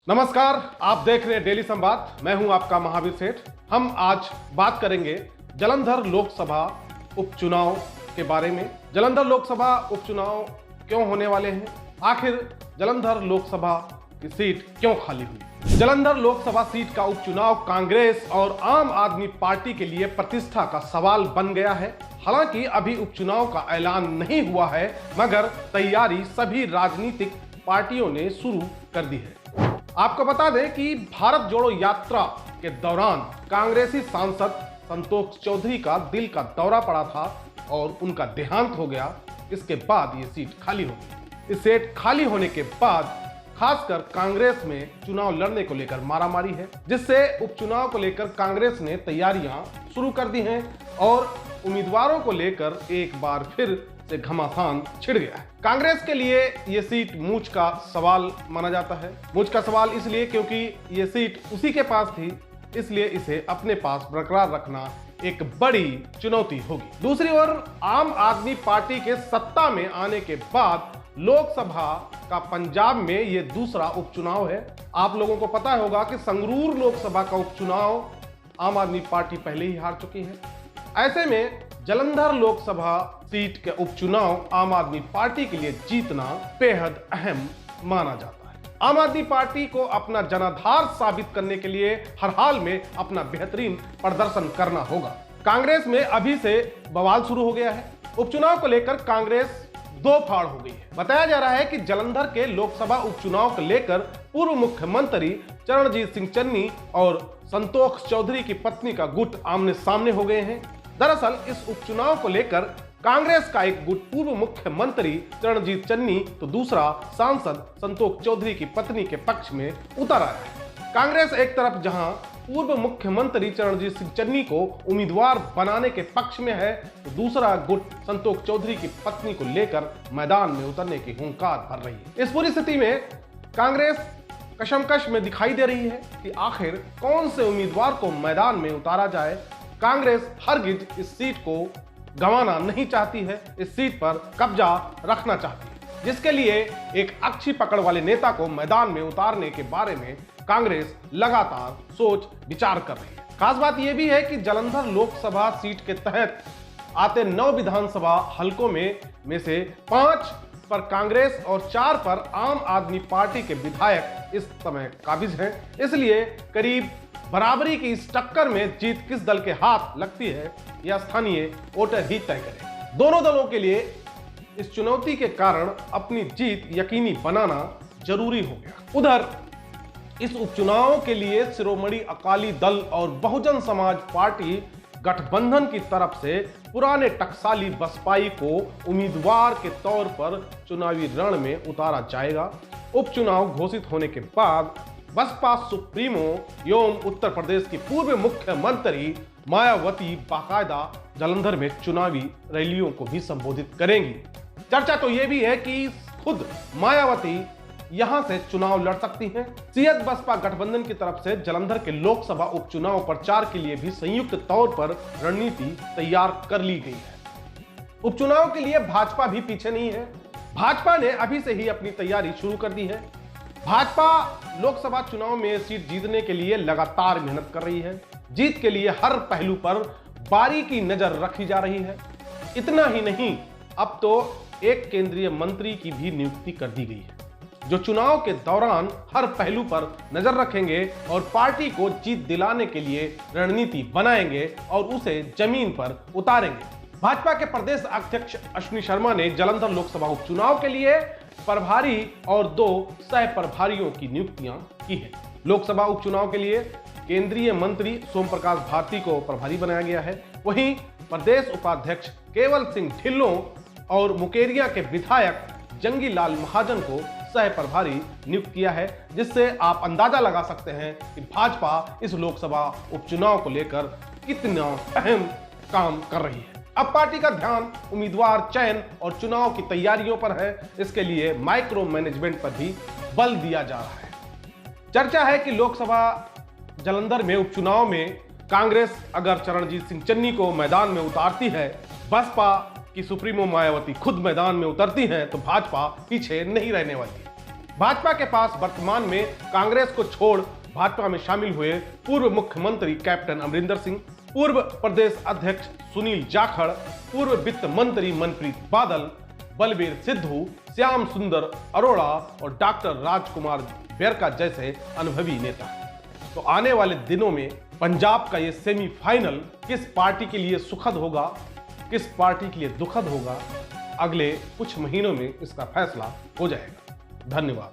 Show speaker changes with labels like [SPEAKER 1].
[SPEAKER 1] नमस्कार, आप देख रहे हैं डेली संवाद। मैं हूं आपका महावीर सेठ। हम आज बात करेंगे जालंधर लोकसभा उपचुनाव के बारे में। जालंधर लोकसभा उपचुनाव क्यों होने वाले हैं, आखिर जालंधर लोकसभा की सीट क्यों खाली हुई। जालंधर लोकसभा सीट का उपचुनाव कांग्रेस और आम आदमी पार्टी के लिए प्रतिष्ठा का सवाल बन गया है। हालांकि अभी उपचुनाव का ऐलान नहीं हुआ है, मगर तैयारी सभी राजनीतिक पार्टियों ने शुरू कर दी है। आपको बता दें कि भारत जोड़ो यात्रा के दौरान कांग्रेसी सांसद संतोष चौधरी का दिल का दौरा पड़ा था और उनका देहांत हो गया। इसके बाद ये सीट खाली हो गई। इस सीट खाली होने के बाद खासकर कांग्रेस में चुनाव लड़ने को लेकर मारामारी है, जिससे उपचुनाव को लेकर कांग्रेस ने तैयारियां शुरू कर दी हैं और उम्मीदवारों को लेकर एक बार फिर से घमासान छिड़ गया है। कांग्रेस के लिए यह सीट मूंछ का सवाल माना जाता है। मूंछ का सवाल इसलिए क्योंकि यह सीट उसी के पास थी, इसलिए इसे अपने पास बरकरार रखना एक बड़ी चुनौती होगी। दूसरी ओर आम आदमी पार्टी के सत्ता में आने के बाद लोकसभा का पंजाब में यह दूसरा उपचुनाव है। आप लोगों को पता होगा कि संगरूर लोकसभा का उपचुनाव आम आदमी पार्टी पहले ही हार चुकी है। ऐसे में जालंधर लोकसभा सीट के उपचुनाव आम आदमी पार्टी के लिए जीतना बेहद अहम माना जाता है। आम आदमी पार्टी को अपना जनाधार साबित करने के लिए हर हाल में अपना बेहतरीन प्रदर्शन करना होगा। कांग्रेस में अभी से बवाल शुरू हो गया है। उपचुनाव को लेकर कांग्रेस दो फाड़ हो गई है। बताया जा रहा है कि जालंधर के लोकसभा उपचुनाव को लेकर पूर्व मुख्यमंत्री चरणजीत सिंह चन्नी और संतोष चौधरी की पत्नी का गुट आमने सामने हो गए हैं। दरअसल इस उपचुनाव को लेकर कांग्रेस का एक गुट पूर्व मुख्यमंत्री चरणजीत चन्नी तो दूसरा सांसद संतोष चौधरी की पत्नी के पक्ष में उतर आया है। कांग्रेस एक तरफ जहां पूर्व मुख्यमंत्री चरणजीत सिंह चन्नी को उम्मीदवार बनाने के पक्ष में है, तो दूसरा गुट संतोष चौधरी की पत्नी को लेकर मैदान में उतरने की हुंकार भर रही है। इस पूरी स्थिति में कांग्रेस कशमकश में दिखाई दे रही है कि आखिर कौन से उम्मीदवार को मैदान में उतारा जाए। कांग्रेस हरगिज इस सीट को गंवाना नहीं चाहती है, इस सीट पर कब्जा रखना चाहती है, जिसके लिए एक अच्छी पकड़ वाले नेता को मैदान में उतारने के बारे में कांग्रेस लगातार सोच विचार कर रही है। खास बात यह भी है कि जालंधर लोकसभा सीट के तहत आते 9 विधानसभा हलकों में से 5 पर कांग्रेस और 4 पर आम आदमी पार्टी के विधायक इस समय काबिज हैं। इसलिए करीब बराबरी की इस टक्कर में जीत किस दल के हाथ लगती है, यह स्थानीय वोटर ही तय करें। दोनों दलों के लिए इस चुनौती के कारण अपनी जीत यकीनी बनाना जरूरी हो गया। उधर इस उपचुनाव के लिए शिरोमणि अकाली दल और बहुजन समाज पार्टी गठबंधन की तरफ से पुराने टकसाली बसपाई को उम्मीदवार के तौर पर चुनावी रण में उतारा जाएगा। उपचुनाव घोषित होने के बाद बसपा सुप्रीमो एवं उत्तर प्रदेश की पूर्व मुख्यमंत्री मायावती बाकायदा जालंधर में चुनावी रैलियों को भी संबोधित करेंगी। चर्चा तो यह भी है कि खुद मायावती यहां से चुनाव लड़ सकती हैं। सीएत बसपा गठबंधन की तरफ से जालंधर के लोकसभा उपचुनाव प्रचार के लिए भी संयुक्त तौर पर रणनीति तैयार कर ली गई है। उपचुनाव के लिए भाजपा भी पीछे नहीं है। भाजपा ने अभी से ही अपनी तैयारी शुरू कर दी है। भाजपा लोकसभा चुनाव में सीट जीतने के लिए लगातार मेहनत कर रही है। जीत के लिए हर पहलू पर बारीकी नजर रखी जा रही है। इतना ही नहीं, अब तो एक केंद्रीय मंत्री की भी नियुक्ति कर दी गई है, जो चुनाव के दौरान हर पहलू पर नजर रखेंगे और पार्टी को जीत दिलाने के लिए रणनीति बनाएंगे और उसे जमीन पर उतारेंगे। भाजपा के प्रदेश अध्यक्ष अश्विनी शर्मा ने जालंधर लोकसभा उपचुनाव के लिए प्रभारी और 2 सह प्रभारियों की नियुक्तियां की है। लोकसभा उपचुनाव के लिए केंद्रीय मंत्री सोम प्रकाश भारती को प्रभारी बनाया गया है। वहीं प्रदेश उपाध्यक्ष केवल सिंह ढिल्लों और मुकेरिया के विधायक जंगी लाल महाजन को सह प्रभारी नियुक्त किया है, जिससे आप अंदाजा लगा सकते हैं कि भाजपा इस लोकसभा उपचुनाव को लेकर कितना अहम काम कर रही है। अब पार्टी का ध्यान उम्मीदवार चयन और चुनाव की तैयारियों पर है। इसके लिए माइक्रो मैनेजमेंट पर भी बल दिया जा रहा है। चर्चा है कि लोकसभा जालंधर में उपचुनाव में कांग्रेस अगर चरणजीत सिंह चन्नी को मैदान में उतारती है, बसपा की सुप्रीमो मायावती खुद मैदान में उतरती हैं, तो भाजपा पीछे नहीं रहने वाली है। भाजपा के पास वर्तमान में कांग्रेस को छोड़ भाजपा में शामिल हुए पूर्व मुख्यमंत्री कैप्टन अमरिंदर सिंह, पूर्व प्रदेश अध्यक्ष सुनील जाखड़, पूर्व वित्त मंत्री मनप्रीत बादल, बलबीर सिद्धू, श्याम सुंदर अरोड़ा और डॉक्टर राजकुमार बेरका जैसे अनुभवी नेता। तो आने वाले दिनों में पंजाब का ये सेमीफाइनल किस पार्टी के लिए सुखद होगा, किस पार्टी के लिए दुखद होगा, अगले कुछ महीनों में इसका फैसला हो जाएगा। धन्यवाद।